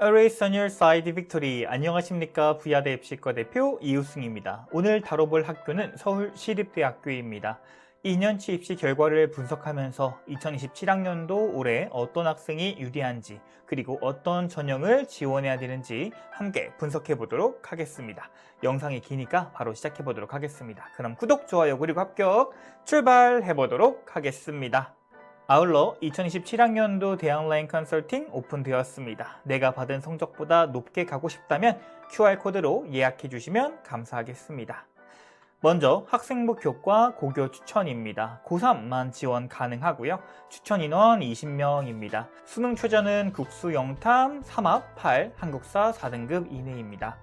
Always on your side, victory. 안녕하십니까? 부야대 입시과 대표 이우승입니다. 오늘 다뤄볼 학교는 서울시립대학교입니다. 2년치 입시 결과를 분석하면서 2027학년도 올해 어떤 학생이 유리한지 그리고 어떤 전형을 지원해야 되는지 함께 분석해 보도록 하겠습니다. 영상이 기니까 바로 시작해 보도록 하겠습니다. 그럼 구독, 좋아요, 그리고 합격 출발해 보도록 하겠습니다. 아울러 2027학년도 대학라인 컨설팅 오픈되었습니다. 내가 받은 성적보다 높게 가고 싶다면 QR코드로 예약해 주시면 감사하겠습니다. 먼저 학생부 교과 고교 추천입니다. 고3만 지원 가능하고요. 추천 인원 20명입니다. 수능 최저는 국수 영탐 3합 8, 한국사 4등급 이내입니다.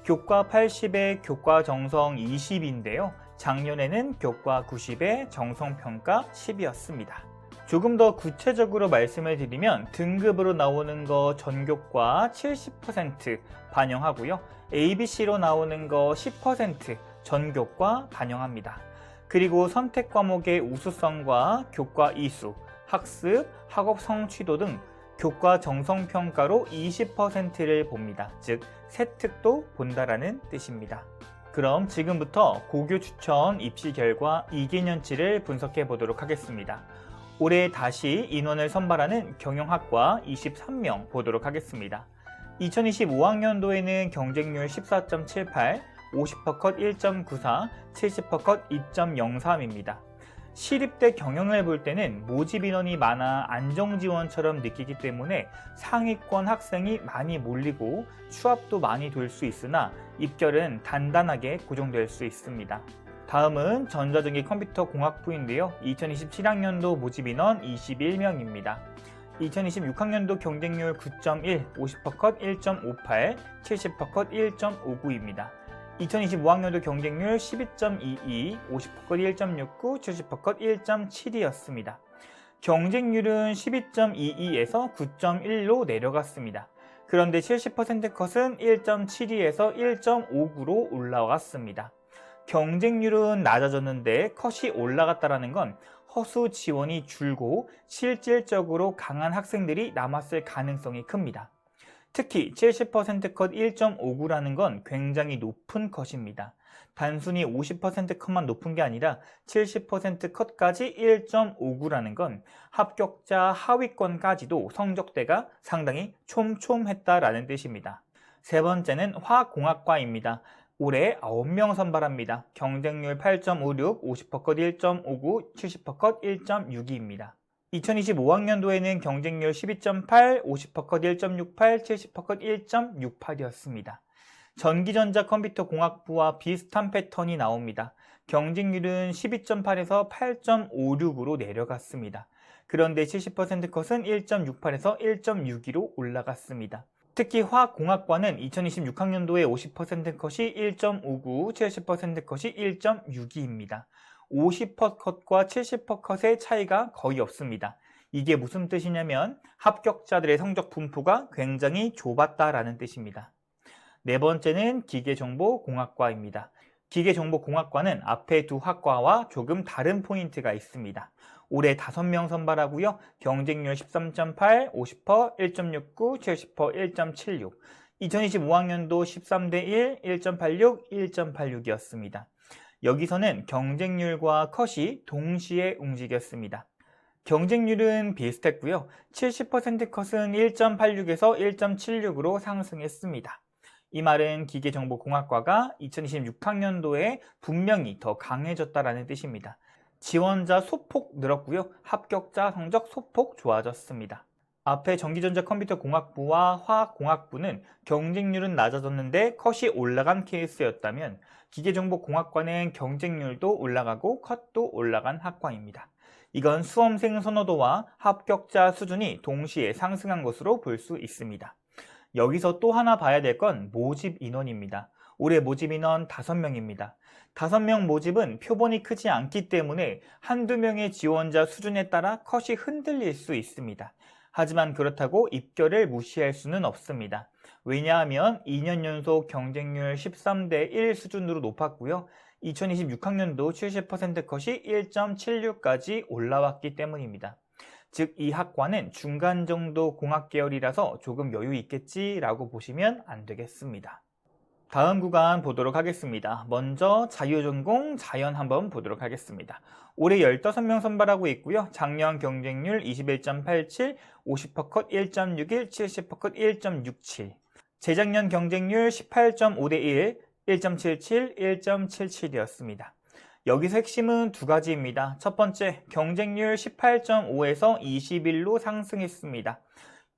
교과 80에 교과 정성 20인데요. 작년에는 교과 90에 정성평가 10이었습니다. 조금 더 구체적으로 말씀을 드리면 등급으로 나오는 거 전교과 70% 반영하고요. ABC로 나오는 거 10% 전교과 반영합니다. 그리고 선택 과목의 우수성과 교과 이수, 학습, 학업 성취도 등 교과 정성평가로 20%를 봅니다. 즉, 세특도 본다라는 뜻입니다. 그럼 지금부터 고교 추천 입시 결과 2개년치를 분석해 보도록 하겠습니다. 올해 다시 인원을 선발하는 경영학과 23명 보도록 하겠습니다. 2025학년도에는 경쟁률 14.78, 50%컷 1.94, 70%컷 2.03입니다. 시립대 경영을 볼 때는 모집 인원이 많아 안정지원처럼 느끼기 때문에 상위권 학생이 많이 몰리고 추합도 많이 돌 수 있으나 입결은 단단하게 고정될 수 있습니다. 다음은 전자전기 컴퓨터 공학부인데요. 2027학년도 모집 인원 21명입니다. 2026학년도 경쟁률 9.1, 50%컷 1.58, 70%컷 1.59입니다. 2025학년도 경쟁률 12.22, 50%컷 1.69, 70%컷 1.72였습니다. 경쟁률은 12.22에서 9.1로 내려갔습니다. 그런데 70%컷은 1.72에서 1.59로 올라갔습니다. 경쟁률은 낮아졌는데 컷이 올라갔다는 건 허수 지원이 줄고 실질적으로 강한 학생들이 남았을 가능성이 큽니다. 특히 70%컷 1.59라는 건 굉장히 높은 컷입니다. 단순히 50% 컷만 높은 게 아니라 70% 컷까지 1.59라는 건 합격자 하위권까지도 성적대가 상당히 촘촘했다라는 뜻입니다. 세 번째는 화공학과입니다. 올해 9명 선발합니다. 경쟁률 8.56, 50%컷 1.59, 70%컷 1.62입니다. 2025학년도에는 경쟁률 12.8, 50%컷 1.68, 70%컷 1.68이었습니다. 전기전자 컴퓨터 공학부와 비슷한 패턴이 나옵니다. 경쟁률은 12.8에서 8.56으로 내려갔습니다. 그런데 70%컷은 1.68에서 1.62로 올라갔습니다. 특히 화공학과는 2026학년도에 50%컷이 1.59, 70%컷이 1.62입니다. 50%컷과 70%컷의 차이가 거의 없습니다. 이게 무슨 뜻이냐면 합격자들의 성적 분포가 굉장히 좁았다라는 뜻입니다. 네 번째는 기계정보공학과입니다. 기계정보공학과는 앞에 두 학과와 조금 다른 포인트가 있습니다. 올해 5명 선발하고요. 경쟁률 13.8, 50%, 1.69, 70%, 1.76. 2025학년도 13대 1, 1.86, 1.86이었습니다. 여기서는 경쟁률과 컷이 동시에 움직였습니다. 경쟁률은 비슷했고요. 70% 컷은 1.86에서 1.76으로 상승했습니다. 이 말은 기계정보공학과가 2026학년도에 분명히 더 강해졌다라는 뜻입니다. 지원자 소폭 늘었고요. 합격자 성적 소폭 좋아졌습니다. 앞에 전기전자 컴퓨터 공학부와 화학공학부는 경쟁률은 낮아졌는데 컷이 올라간 케이스였다면 기계정보공학과는 경쟁률도 올라가고 컷도 올라간 학과입니다. 이건 수험생 선호도와 합격자 수준이 동시에 상승한 것으로 볼 수 있습니다. 여기서 또 하나 봐야 될 건 모집 인원입니다. 올해 모집 인원 5명입니다. 5명 모집은 표본이 크지 않기 때문에 한두 명의 지원자 수준에 따라 컷이 흔들릴 수 있습니다. 하지만 그렇다고 입결을 무시할 수는 없습니다. 왜냐하면 2년 연속 경쟁률 13대 1 수준으로 높았고요. 2026학년도 70% 컷이 1.76까지 올라왔기 때문입니다. 즉 이 학과는 중간 정도 공학 계열이라서 조금 여유 있겠지라고 보시면 안 되겠습니다. 다음 구간 보도록 하겠습니다. 먼저 자유전공 자연 한번 보도록 하겠습니다. 올해 15명 선발하고 있고요. 작년 경쟁률 21.87, 50% 컷 1.61, 70% 컷 1.67. 재작년 경쟁률 18.5대 1, 1.77, 1.77이었습니다. 여기서 핵심은 두 가지입니다. 첫 번째, 경쟁률 18.5에서 21로 상승했습니다.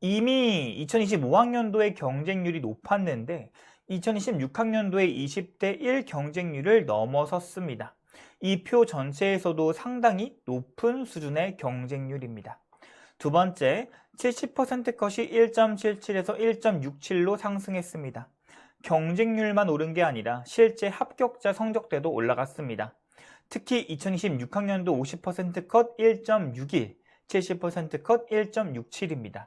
이미 2025학년도에 경쟁률이 높았는데 2026학년도에 20대 1 경쟁률을 넘어섰습니다. 이 표 전체에서도 상당히 높은 수준의 경쟁률입니다. 두 번째, 70% 컷이 1.77에서 1.67로 상승했습니다. 경쟁률만 오른 게 아니라 실제 합격자 성적대도 올라갔습니다. 특히 2026학년도 50% 컷 1.61, 70% 컷 1.67입니다.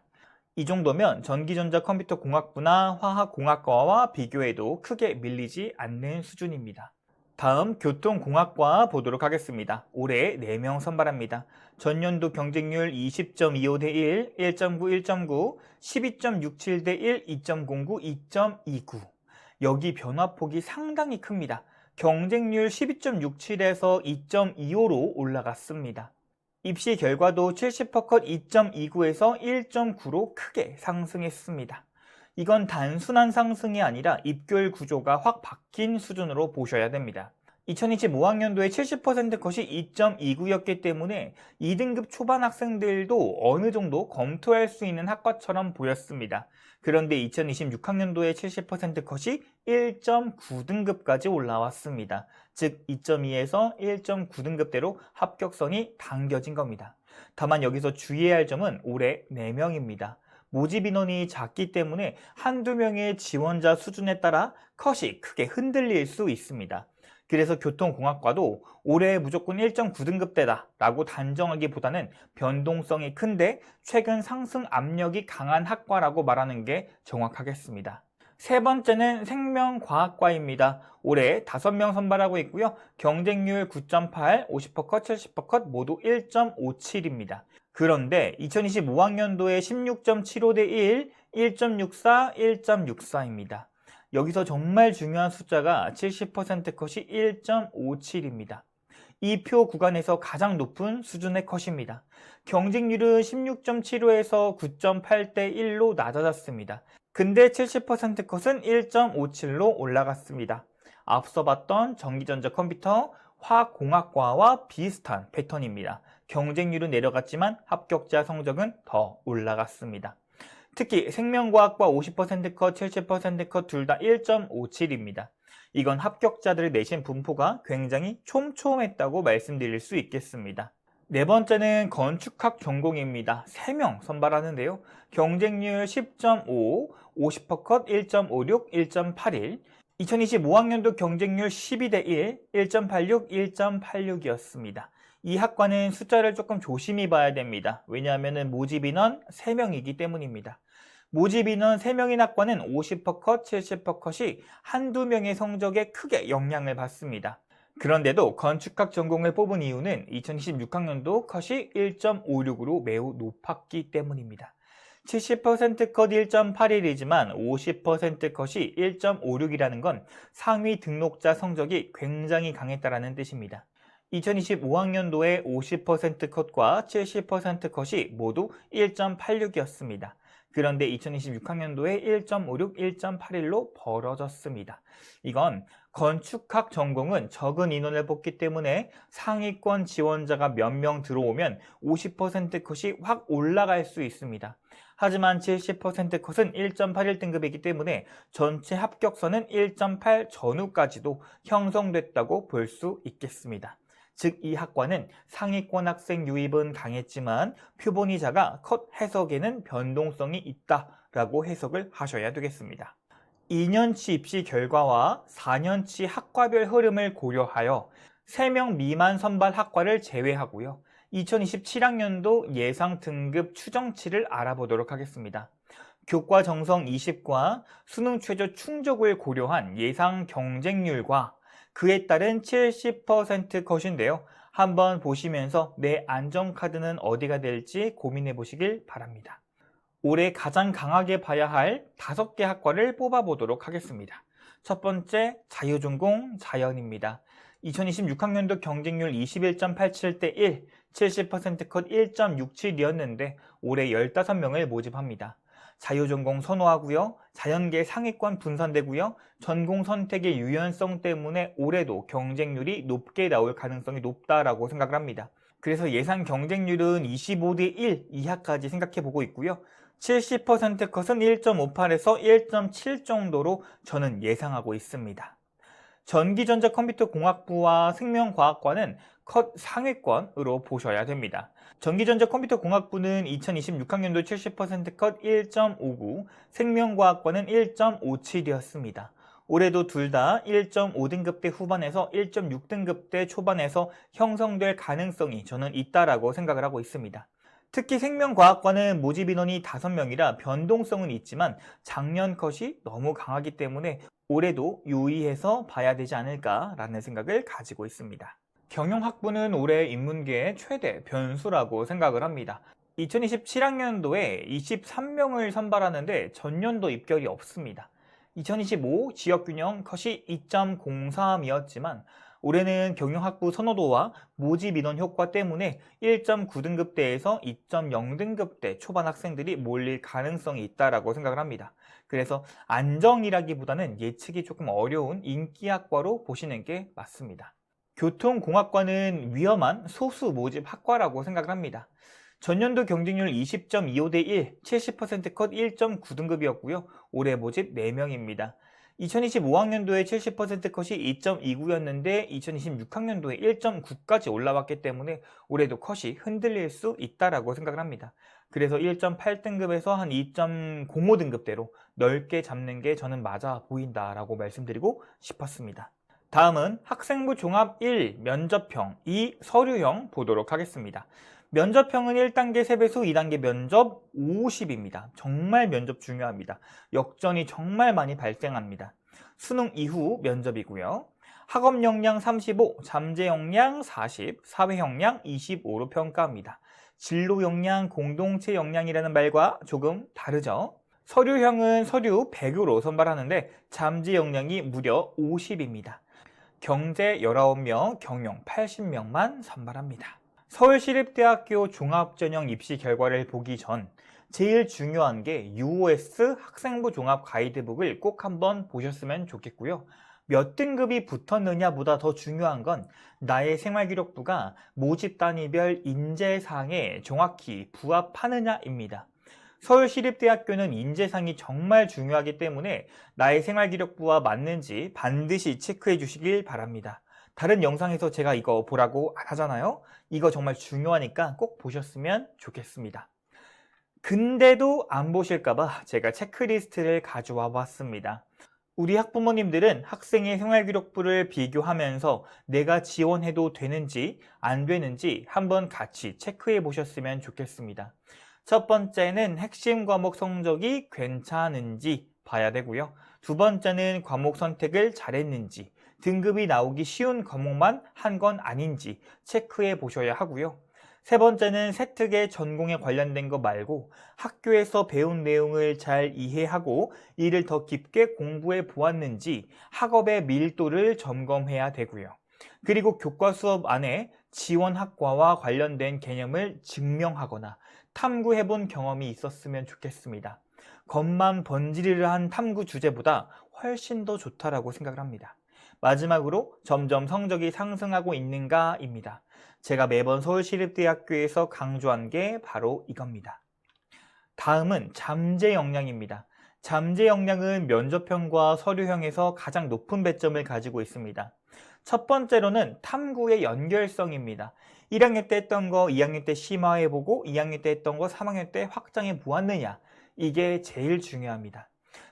이 정도면 전기전자 컴퓨터공학부나 화학공학과와 비교해도 크게 밀리지 않는 수준입니다. 다음 교통공학과 보도록 하겠습니다. 올해 4명 선발합니다. 전년도 경쟁률 20.25대 1, 1.9, 1.9, 12.67대 1, 2.09, 2.29. 여기 변화폭이 상당히 큽니다. 경쟁률 12.67에서 2.25로 올라갔습니다. 입시 결과도 70% 컷 2.29에서 1.9로 크게 상승했습니다. 이건 단순한 상승이 아니라 입결 구조가 확 바뀐 수준으로 보셔야 됩니다. 2025학년도에 70% 컷이 2.29였기 때문에 2등급 초반 학생들도 어느 정도 검토할 수 있는 학과처럼 보였습니다. 그런데 2026학년도에 70% 컷이 1.9등급까지 올라왔습니다. 즉 2.2에서 1.9등급대로 합격선이 당겨진 겁니다. 다만 여기서 주의해야 할 점은 올해 4명입니다. 모집 인원이 작기 때문에 한두 명의 지원자 수준에 따라 컷이 크게 흔들릴 수 있습니다. 그래서 교통공학과도 올해 무조건 1.9등급대다 라고 단정하기보다는 변동성이 큰데 최근 상승 압력이 강한 학과라고 말하는 게 정확하겠습니다. 세 번째는 생명과학과입니다. 올해 5명 선발하고 있고요. 경쟁률 9.8, 50% 컷, 70% 컷 모두 1.57입니다. 그런데 2025학년도에 16.75대 1, 1.64, 1.64입니다. 여기서 정말 중요한 숫자가 70% 컷이 1.57입니다. 이 표 구간에서 가장 높은 수준의 컷입니다. 경쟁률은 16.75에서 9.8대 1로 낮아졌습니다. 근데 70% 컷은 1.57로 올라갔습니다. 앞서 봤던 전기전자 컴퓨터, 화학공학과와 비슷한 패턴입니다. 경쟁률은 내려갔지만 합격자 성적은 더 올라갔습니다. 특히 생명과학과 50% 컷, 70% 컷 둘 다 1.57입니다. 이건 합격자들이 내신 분포가 굉장히 촘촘했다고 말씀드릴 수 있겠습니다. 네 번째는 건축학 전공입니다. 3명 선발하는데요. 경쟁률 10.5, 50% 컷 1.56, 1.81, 2025학년도 경쟁률 12대 1, 1.86, 1.86이었습니다. 이 학과는 숫자를 조금 조심히 봐야 됩니다. 왜냐하면 모집 인원 3명이기 때문입니다. 모집 인원 3명인 학과는 50% 컷, 70% 컷이 한두 명의 성적에 크게 영향을 받습니다. 그런데도 건축학 전공을 뽑은 이유는 2026학년도 컷이 1.56으로 매우 높았기 때문입니다. 70% 컷 1.81이지만 50% 컷이 1.56이라는 건 상위 등록자 성적이 굉장히 강했다는 뜻입니다. 2025학년도에 50% 컷과 70% 컷이 모두 1.86이었습니다. 그런데 2026학년도에 1.56, 1.81로 벌어졌습니다. 이건 건축학 전공은 적은 인원을 뽑기 때문에 상위권 지원자가 몇 명 들어오면 50% 컷이 확 올라갈 수 있습니다. 하지만 70% 컷은 1.81등급이기 때문에 전체 합격선은 1.8 전후까지도 형성됐다고 볼 수 있겠습니다. 즉 이 학과는 상위권 학생 유입은 강했지만 표본이 작아 컷 해석에는 변동성이 있다라고 해석을 하셔야 되겠습니다. 2년치 입시 결과와 4년치 학과별 흐름을 고려하여 3명 미만 선발 학과를 제외하고요. 2027학년도 예상 등급 추정치를 알아보도록 하겠습니다. 교과 정성 20과 수능 최저 충족을 고려한 예상 경쟁률과 그에 따른 70% 컷인데요. 한번 보시면서 내 안전카드는 어디가 될지 고민해 보시길 바랍니다. 올해 가장 강하게 봐야 할 5개 학과를 뽑아보도록 하겠습니다. 첫 번째, 자유전공 자연입니다. 2026학년도 경쟁률 21.87대 1, 70% 컷 1.67이었는데 올해 15명을 모집합니다. 자유전공 선호하고요. 자연계 상위권 분산되고요. 전공 선택의 유연성 때문에 올해도 경쟁률이 높게 나올 가능성이 높다라고 생각을 합니다. 그래서 예상 경쟁률은 25대 1 이하까지 생각해 보고 있고요. 70% 컷은 1.58에서 1.7 정도로 저는 예상하고 있습니다. 전기전자컴퓨터공학부와 생명과학과는 컷 상위권으로 보셔야 됩니다. 전기전자컴퓨터공학부는 2026학년도 70% 컷 1.59, 생명과학과는 1.57이었습니다. 올해도 둘 다 1.5등급대 후반에서 1.6등급대 초반에서 형성될 가능성이 저는 있다라고 생각을 하고 있습니다. 특히 생명과학과는 모집 인원이 5명이라 변동성은 있지만 작년 컷이 너무 강하기 때문에 올해도 유의해서 봐야 되지 않을까라는 생각을 가지고 있습니다. 경영학부는 올해 인문계의 최대 변수라고 생각을 합니다. 2027학년도에 23명을 선발하는데 전년도 입결이 없습니다. 2025 지역균형 컷이 2.03이었지만 올해는 경영학부 선호도와 모집 인원 효과 때문에 1.9등급대에서 2.0등급대 초반 학생들이 몰릴 가능성이 있다고 생각을 합니다. 그래서 안정이라기보다는 예측이 조금 어려운 인기학과로 보시는 게 맞습니다. 교통공학과는 위험한 소수 모집 학과라고 생각을 합니다. 전년도 경쟁률 20.25대 1, 70% 컷 1.9등급이었고요. 올해 모집 4명입니다. 2025학년도에 70% 컷이 2.29였는데 2026학년도에 1.9까지 올라왔기 때문에 올해도 컷이 흔들릴 수 있다라고 생각을 합니다. 그래서 1.8등급에서 한 2.05등급대로 넓게 잡는 게 저는 맞아 보인다라고 말씀드리고 싶었습니다. 다음은 학생부 종합 1 면접형 2 서류형 보도록 하겠습니다. 면접형은 1단계 세배수, 2단계 면접 50입니다. 정말 면접 중요합니다. 역전이 정말 많이 발생합니다. 수능 이후 면접이고요. 학업 역량 35, 잠재 역량 40, 사회 역량 25로 평가합니다. 진로 역량, 공동체 역량이라는 말과 조금 다르죠. 서류형은 서류 100으로 선발하는데 잠재 역량이 무려 50입니다. 경제 19명, 경영 80명만 선발합니다. 서울시립대학교 종합전형 입시 결과를 보기 전 제일 중요한 게 UOS 학생부 종합 가이드북을 꼭 한번 보셨으면 좋겠고요. 몇 등급이 붙었느냐보다 더 중요한 건 나의 생활기록부가 모집 단위별 인재상에 정확히 부합하느냐입니다. 서울시립대학교는 인재상이 정말 중요하기 때문에 나의 생활기록부와 맞는지 반드시 체크해 주시길 바랍니다. 다른 영상에서 제가 이거 보라고 안 하잖아요. 이거 정말 중요하니까 꼭 보셨으면 좋겠습니다. 근데도 안 보실까봐 제가 체크리스트를 가져와 봤습니다. 우리 학부모님들은 학생의 생활기록부를 비교하면서 내가 지원해도 되는지 안 되는지 한번 같이 체크해 보셨으면 좋겠습니다. 첫 번째는 핵심 과목 성적이 괜찮은지 봐야 되고요. 두 번째는 과목 선택을 잘했는지, 등급이 나오기 쉬운 과목만 한 건 아닌지 체크해 보셔야 하고요. 세 번째는 세특의 전공에 관련된 거 말고 학교에서 배운 내용을 잘 이해하고 이를 더 깊게 공부해 보았는지 학업의 밀도를 점검해야 되고요. 그리고 교과 수업 안에 지원 학과와 관련된 개념을 증명하거나 탐구해본 경험이 있었으면 좋겠습니다. 겉만 번지르르한 탐구 주제보다 훨씬 더 좋다라고 생각을 합니다. 마지막으로 점점 성적이 상승하고 있는가입니다. 제가 매번 서울시립대학교에서 강조한 게 바로 이겁니다. 다음은 잠재 역량입니다. 잠재 역량은 면접형과 서류형에서 가장 높은 배점을 가지고 있습니다. 첫 번째로는 탐구의 연결성입니다. 1학년 때 했던 거 2학년 때 심화해보고 2학년 때 했던 거 3학년 때 확장해 보았느냐, 이게 제일 중요합니다.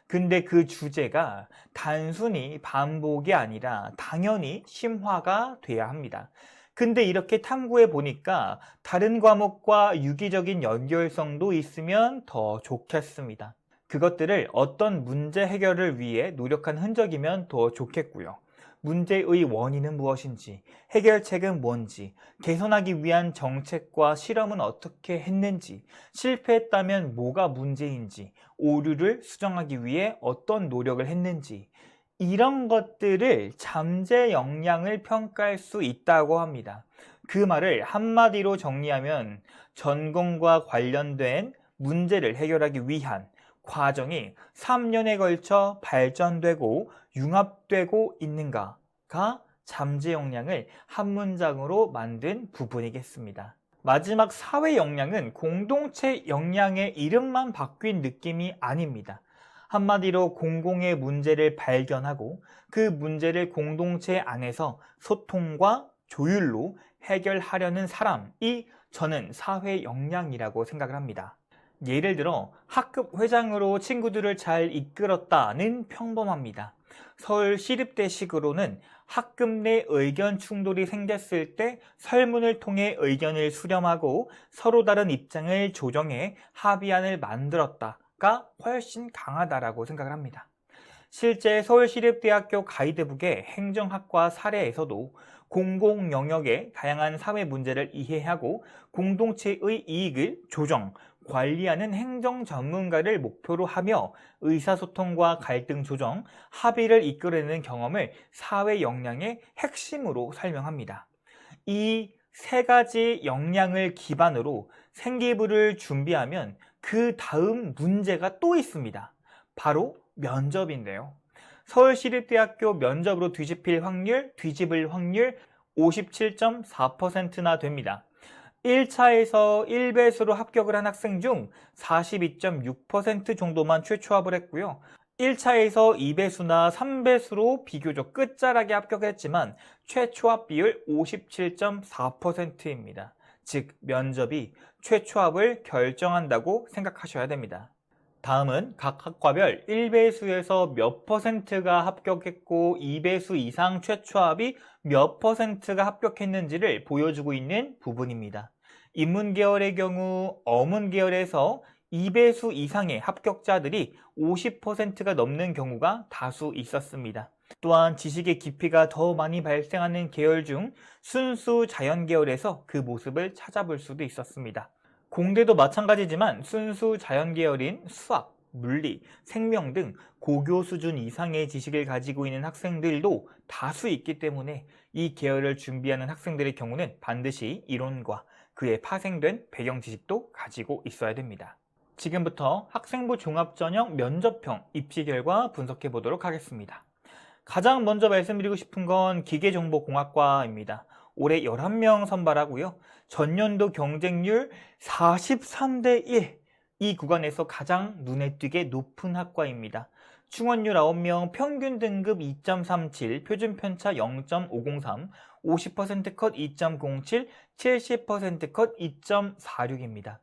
근데 그 주제가 단순히 반복이 아니라 당연히 심화가 돼야 합니다. 근데 이렇게 탐구해 보니까 다른 과목과 유기적인 연결성도 있으면 더 좋겠습니다. 그것들을 어떤 문제 해결을 위해 노력한 흔적이면 더 좋겠고요. 문제의 원인은 무엇인지, 해결책은 뭔지, 개선하기 위한 정책과 실험은 어떻게 했는지, 실패했다면 뭐가 문제인지, 오류를 수정하기 위해 어떤 노력을 했는지, 이런 것들을 잠재 역량을 평가할 수 있다고 합니다. 그 말을 한마디로 정리하면 전공과 관련된 문제를 해결하기 위한 과정이 3년에 걸쳐 발전되고 융합되고 있는가가 잠재 역량을 한 문장으로 만든 부분이겠습니다. 마지막 사회 역량은 공동체 역량의 이름만 바뀐 느낌이 아닙니다. 한마디로 공공의 문제를 발견하고 그 문제를 공동체 안에서 소통과 조율로 해결하려는 사람이 저는 사회 역량이라고 생각을 합니다. 예를 들어 학급 회장으로 친구들을 잘 이끌었다는 평범합니다. 서울 시립대식으로는 학급 내 의견 충돌이 생겼을 때 설문을 통해 의견을 수렴하고 서로 다른 입장을 조정해 합의안을 만들었다가 훨씬 강하다라고 생각을 합니다. 실제 서울시립대학교 가이드북의 행정학과 사례에서도 공공 영역의 다양한 사회 문제를 이해하고 공동체의 이익을 조정, 관리하는 행정 전문가를 목표로 하며 의사소통과 갈등 조정, 합의를 이끌어내는 경험을 사회 역량의 핵심으로 설명합니다. 이 세 가지 역량을 기반으로 생기부를 준비하면 그 다음 문제가 또 있습니다. 바로 면접인데요. 서울시립대학교 면접으로 뒤집을 확률 57.4%나 됩니다. 1차에서 1배수로 합격을 한 학생 중 42.6% 정도만 최초합을 했고요. 1차에서 2배수나 3배수로 비교적 끝자락에 합격했지만 최초합 비율 57.4%입니다. 즉 면접이 최초합을 결정한다고 생각하셔야 됩니다. 다음은 각 학과별 1배수에서 몇 %가 합격했고 2배수 이상 최초합이 몇 %가 합격했는지를 보여주고 있는 부분입니다. 인문계열의 경우 어문계열에서 2배수 이상의 합격자들이 50%가 넘는 경우가 다수 있었습니다. 또한 지식의 깊이가 더 많이 발생하는 계열 중 순수 자연계열에서 그 모습을 찾아볼 수도 있었습니다. 공대도 마찬가지지만 순수 자연계열인 수학, 물리, 생명 등 고교 수준 이상의 지식을 가지고 있는 학생들도 다수 있기 때문에 이 계열을 준비하는 학생들의 경우는 반드시 이론과 그에 파생된 배경 지식도 가지고 있어야 됩니다. 지금부터 학생부 종합전형 면접형 입시 결과 분석해 보도록 하겠습니다. 가장 먼저 말씀드리고 싶은 건 기계정보공학과입니다. 올해 11명 선발하고요. 전년도 경쟁률 43대 1, 이 구간에서 가장 눈에 띄게 높은 학과입니다. 충원율 9명, 평균 등급 2.37, 표준 편차 0.503, 50% 컷 2.07, 70% 컷 2.46입니다.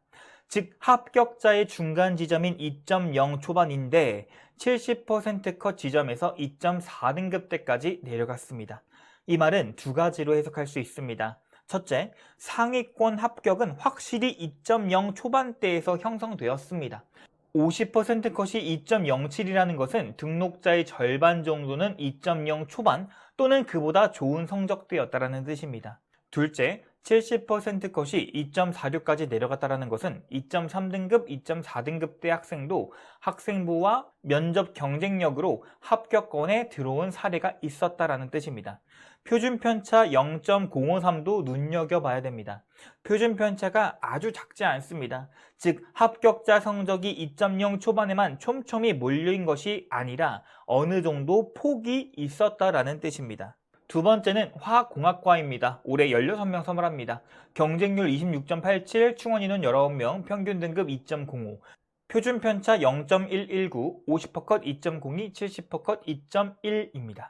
즉 합격자의 중간 지점인 2.0 초반인데 70% 컷 지점에서 2.4등급대까지 내려갔습니다. 이 말은 두 가지로 해석할 수 있습니다. 첫째, 상위권 합격은 확실히 2.0 초반대에서 형성되었습니다. 50% 컷이 2.07이라는 것은 등록자의 절반 정도는 2.0 초반 또는 그보다 좋은 성적대였다는 뜻입니다. 둘째, 70% 컷이 2.46까지 내려갔다는 것은 2.3등급, 2.4등급대 학생도 학생부와 면접 경쟁력으로 합격권에 들어온 사례가 있었다는 뜻입니다. 표준 편차 0.053도 눈여겨봐야 됩니다. 표준 편차가 아주 작지 않습니다. 즉 합격자 성적이 2.0 초반에만 촘촘히 몰린 것이 아니라 어느 정도 폭이 있었다라는 뜻입니다. 두 번째는 화학공학과입니다. 올해 16명 선발합니다. 경쟁률 26.87, 충원 인원 19명, 평균 등급 2.05, 표준 편차 0.119, 50% 컷 2.02, 70% 컷 2.1입니다.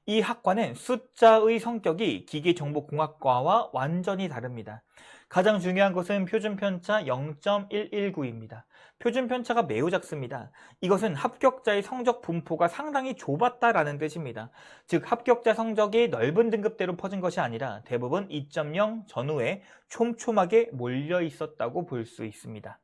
이 학과는 숫자의 성격이 기계정보공학과와 완전히 다릅니다. 가장 중요한 것은 표준 편차 0.119입니다. 표준 편차가 매우 작습니다. 이것은 합격자의 성적 분포가 상당히 좁았다라는 뜻입니다. 즉 합격자 성적이 넓은 등급대로 퍼진 것이 아니라 대부분 2.0 전후에 촘촘하게 몰려 있었다고 볼 수 있습니다.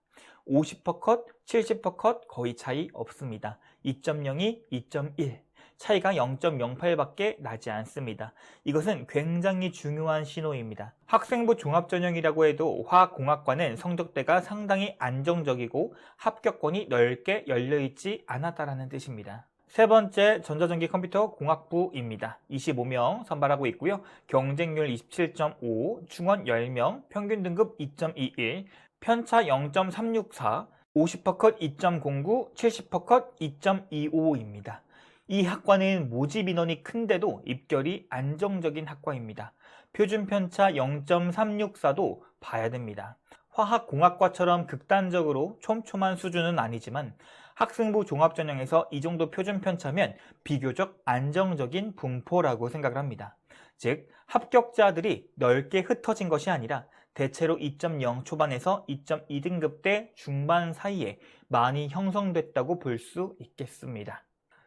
50% 컷, 70% 컷 거의 차이 없습니다. 2.02, 2.1. 차이가 0.08밖에 나지 않습니다. 이것은 굉장히 중요한 신호입니다. 학생부 종합전형이라고 해도 화학공학과는 성적대가 상당히 안정적이고 합격권이 넓게 열려있지 않았다는 뜻입니다. 세 번째, 전자전기 컴퓨터 공학부입니다. 25명 선발하고 있고요. 경쟁률 27.5, 충원 10명, 평균 등급 2.21, 편차 0.364, 50%컷 2.09, 70%컷 2.25입니다. 이 학과는 모집 인원이 큰데도 입결이 안정적인 학과입니다. 표준 편차 0.364도 봐야 됩니다. 화학공학과처럼 극단적으로 촘촘한 수준은 아니지만 학생부 종합전형에서 이 정도 표준 편차면 비교적 안정적인 분포라고 생각을 합니다. 즉, 합격자들이 넓게 흩어진 것이 아니라 대체로 2.0 초반에서 2.2등급대 중반 사이에 많이 형성됐다고 볼 수 있겠습니다.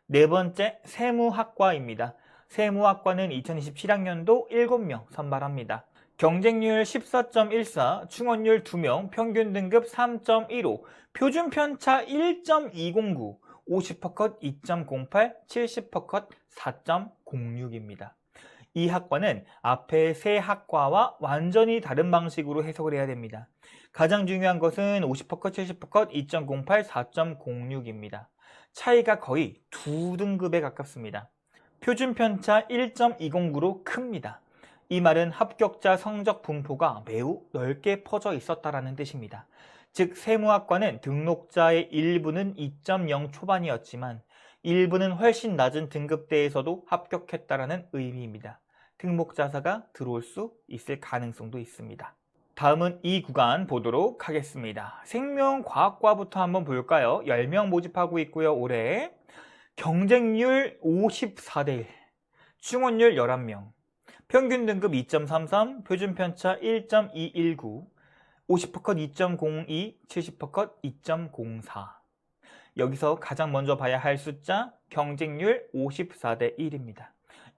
네 번째, 세무학과입니다. 세무학과는 2027학년도 7명 선발합니다. 경쟁률 14.14, 충원율 2명, 평균 등급 3.15, 표준 편차 1.209, 50%컷 2.08, 70%컷 4.06입니다. 이 학과는 앞에 세 학과와 완전히 다른 방식으로 해석을 해야 됩니다. 가장 중요한 것은 50%컷, 70%컷 2.08, 4.06입니다. 차이가 거의 2등급에 가깝습니다. 표준 편차 1.209로 큽니다. 이 말은 합격자 성적 분포가 매우 넓게 퍼져 있었다는 뜻입니다. 즉, 세무학과는 등록자의 일부는 2.0 초반이었지만 일부는 훨씬 낮은 등급대에서도 합격했다는 의미입니다. 등록자사가 들어올 수 있을 가능성도 있습니다. 다음은 이 구간 보도록 하겠습니다. 생명과학과부터 한번 볼까요? 10명 모집하고 있고요. 올해 경쟁률 54대1, 충원율 11명, 평균 등급 2.33, 표준 편차 1.219, 50%컷 2.02, 70%컷 2.04. 여기서 가장 먼저 봐야 할 숫자, 경쟁률 54대 1입니다.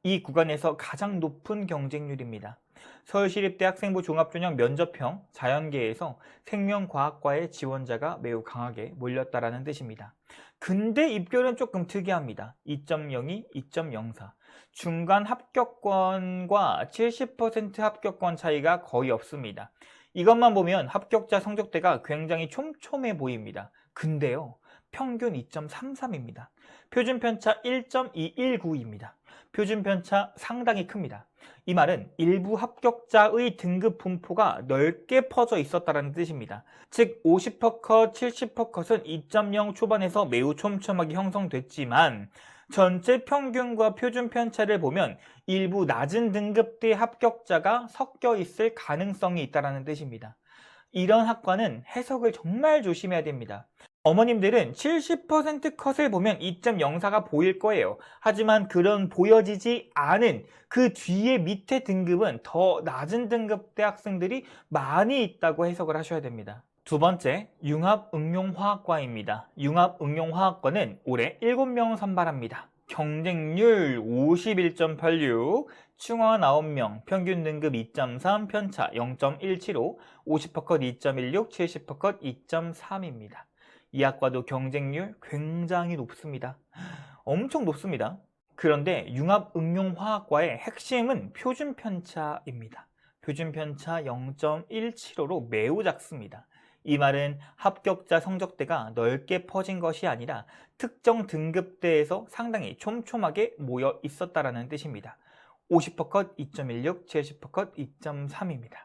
이 구간에서 가장 높은 경쟁률입니다. 서울시립대 학생부 종합전형 면접형 자연계에서 생명과학과의 지원자가 매우 강하게 몰렸다는 뜻입니다. 근데 입결은 조금 특이합니다. 2.02, 2.04. 중간 합격권과 70% 합격권 차이가 거의 없습니다. 이것만 보면 합격자 성적대가 굉장히 촘촘해 보입니다. 근데요, 평균 2.33입니다. 표준 편차 1.219입니다. 표준 편차 상당히 큽니다. 이 말은 일부 합격자의 등급 분포가 넓게 퍼져 있었다는 뜻입니다. 즉, 50%컷, 70%컷은 2.0 초반에서 매우 촘촘하게 형성됐지만 전체 평균과 표준 편차를 보면 일부 낮은 등급대 합격자가 섞여 있을 가능성이 있다는 뜻입니다. 이런 학과는 해석을 정말 조심해야 됩니다. 어머님들은 70% 컷을 보면 2.04가 보일 거예요. 하지만 그런 보여지지 않은 그 뒤에 밑에 등급은 더 낮은 등급대 학생들이 많이 있다고 해석을 하셔야 됩니다. 두 번째, 융합응용화학과입니다. 융합응용화학과는 올해 7명 선발합니다. 경쟁률 51.86, 충원 9명, 평균 등급 2.3, 편차 0.175, 50%컷 2.16, 70%컷 2.3입니다. 이 학과도 경쟁률 굉장히 높습니다. 엄청 높습니다. 그런데 융합응용화학과의 핵심은 표준 편차입니다. 표준 편차 0.175로 매우 작습니다. 이 말은 합격자 성적대가 넓게 퍼진 것이 아니라 특정 등급대에서 상당히 촘촘하게 모여 있었다는 뜻입니다. 50%컷 2.16, 70%컷 2.3입니다.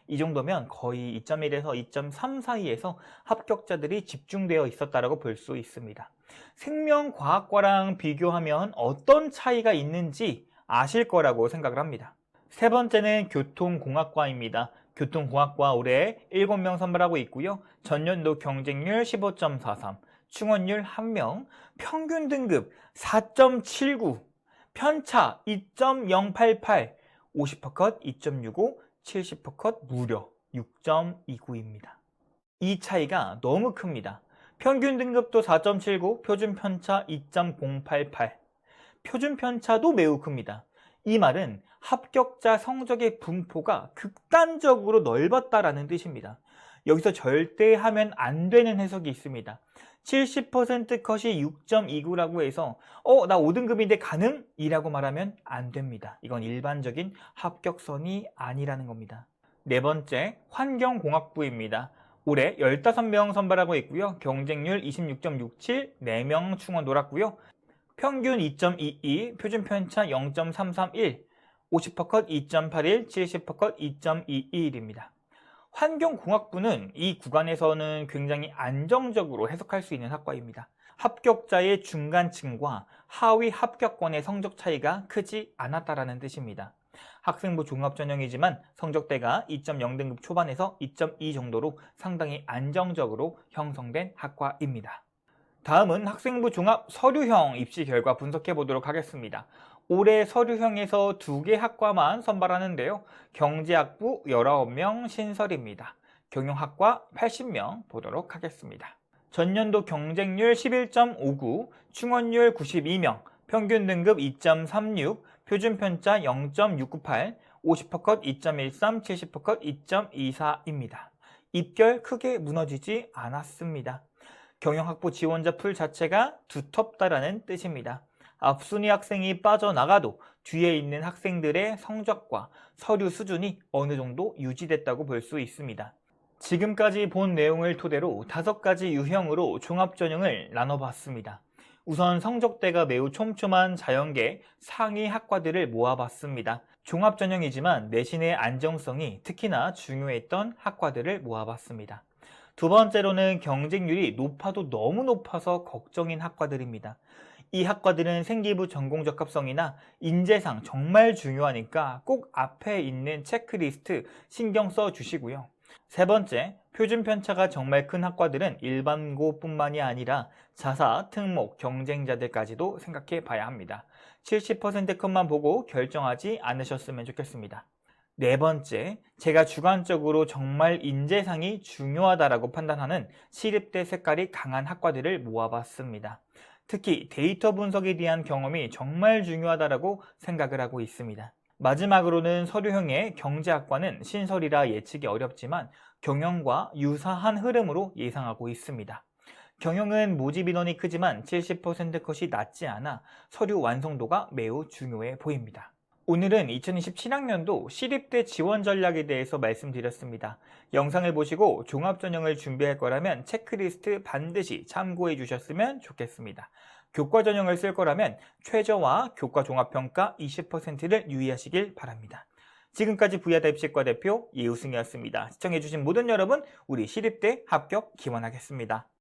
이 정도면 거의 2.1에서 2.3 사이에서 합격자들이 집중되어 있었다고 볼 수 있습니다. 생명과학과랑 비교하면 어떤 차이가 있는지 아실 거라고 생각을 합니다. 세 번째는 교통공학과입니다. 교통공학과 올해 7명 선발하고 있고요. 전년도 경쟁률 15.43, 충원율 1명, 평균 등급 4.79, 편차 2.088, 50%컷 2.65, 70%컷 무려 6.29입니다. 이 차이가 너무 큽니다. 평균 등급도 4.79, 표준 편차 2.088, 표준 편차도 매우 큽니다. 이 말은 합격자 성적의 분포가 극단적으로 넓었다라는 뜻입니다. 여기서 절대 하면 안 되는 해석이 있습니다. 70% 컷이 6.29라고 해서 나 5등급인데 가능? 이라고 말하면 안 됩니다. 이건 일반적인 합격선이 아니라는 겁니다. 네 번째, 환경공학부입니다. 올해 15명 선발하고 있고요. 경쟁률 26.67, 4명 충원 놀았고요. 평균 2.22, 표준 편차 0.331, 50%컷 2.81, 70%컷 2.21입니다. 환경공학부는 이 구간에서는 굉장히 안정적으로 해석할 수 있는 학과입니다. 합격자의 중간층과 하위 합격권의 성적 차이가 크지 않았다라는 뜻입니다. 학생부 종합전형이지만 성적대가 2.0등급 초반에서 2.2 정도로 상당히 안정적으로 형성된 학과입니다. 다음은 학생부 종합 서류형 입시 결과 분석해 보도록 하겠습니다. 올해 서류형에서 2개 학과만 선발하는데요. 경제학부 19명 신설입니다. 경영학과 80명 보도록 하겠습니다. 전년도 경쟁률 11.59, 충원율 92명, 평균 등급 2.36, 표준 편차 0.698, 50%컷 2.13, 70%컷 2.24입니다. 입결 크게 무너지지 않았습니다. 경영학부 지원자 풀 자체가 두텁다라는 뜻입니다. 앞순위 학생이 빠져나가도 뒤에 있는 학생들의 성적과 서류 수준이 어느 정도 유지됐다고 볼 수 있습니다. 지금까지 본 내용을 토대로 5가지 유형으로 종합전형을 나눠봤습니다. 우선 성적대가 매우 촘촘한 자연계 상위 학과들을 모아봤습니다. 종합전형이지만 내신의 안정성이 특히나 중요했던 학과들을 모아봤습니다. 두 번째로는 경쟁률이 높아도 너무 높아서 걱정인 학과들입니다. 이 학과들은 생기부 전공 적합성이나 인재상 정말 중요하니까 꼭 앞에 있는 체크리스트 신경 써 주시고요. 세 번째, 표준 편차가 정말 큰 학과들은 일반고뿐만이 아니라 자사, 특목, 경쟁자들까지도 생각해 봐야 합니다. 70% 컷만 보고 결정하지 않으셨으면 좋겠습니다. 네 번째, 제가 주관적으로 정말 인재상이 중요하다라고 판단하는 시립대 색깔이 강한 학과들을 모아봤습니다. 특히 데이터 분석에 대한 경험이 정말 중요하다라고 생각을 하고 있습니다. 마지막으로는 서류형의 경제학과는 신설이라 예측이 어렵지만 경영과 유사한 흐름으로 예상하고 있습니다. 경영은 모집 인원이 크지만 70% 컷이 낮지 않아 서류 완성도가 매우 중요해 보입니다. 오늘은 2027학년도 시립대 지원 전략에 대해서 말씀드렸습니다. 영상을 보시고 종합전형을 준비할 거라면 체크리스트 반드시 참고해 주셨으면 좋겠습니다. 교과 전형을 쓸 거라면 최저와 교과 종합평가 20%를 유의하시길 바랍니다. 지금까지 부야대 입시과 대표 이우승이었습니다. 시청해주신 모든 여러분, 우리 시립대 합격 기원하겠습니다.